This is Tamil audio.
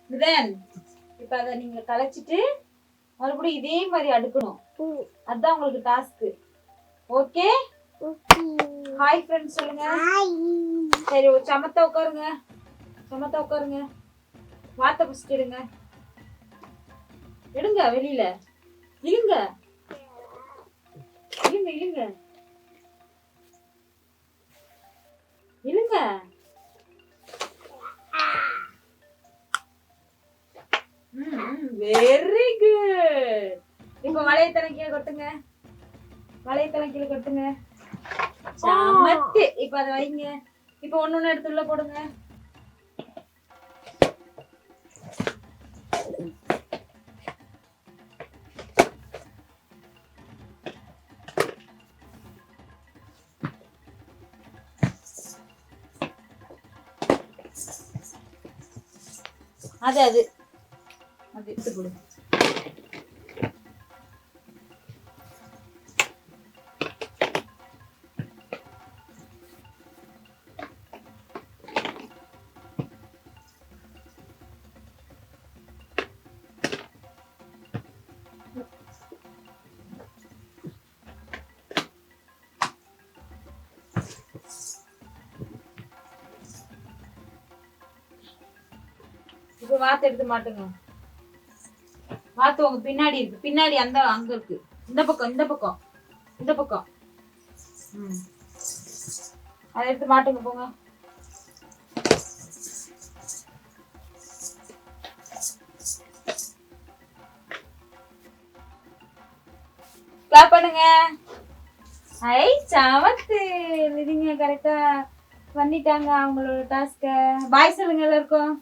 then இப்ப அத நீங்க கலச்சிட்டு மறுபடியும் இதே மாதிரி அடுக்கணும். அதான் உங்களுக்கு டாஸ்க். ஓகே ஹாய் ஃப்ரெண்ட்ஸ் சொல்லுங்க. சரி சமத்தா உட்காருங்க. சமத்தா உட்காருங்க. வாத்த புடிச்சிட்டு எடுங்க. எடுங்க வெளியில. இழுங்க இழுங்க இழுங்க இழுங்க. Very good. இப்ப வளையத்தலை கீழே கொட்டுங்க. வளையத்தலை கீழே கொட்டுங்க. சமத்து. இப்ப அதை வைங்க. இப்ப ஒண்ணு எடுத்து உள்ள போடுங்க. அது அது அது எடுத்து போடு. இப்ப வாத்து எடுத்து மாட்டுங்க. வாத்து உங்க பின்னாடி இருக்கு. பின்னாடி அந்த அங்க இருக்கு. இந்த பக்கம் இந்த பக்கம் இந்த பக்கம். அதை எடுத்து மாட்டுங்க போங்க. கிளாப் பண்ணுங்க. ஐ சமத்து. விதிங்க கரெக்டா பண்ணிட்டாங்க அவங்களோட டாஸ்க. பாய் சொல்லுங்க எல்லாருக்கும்.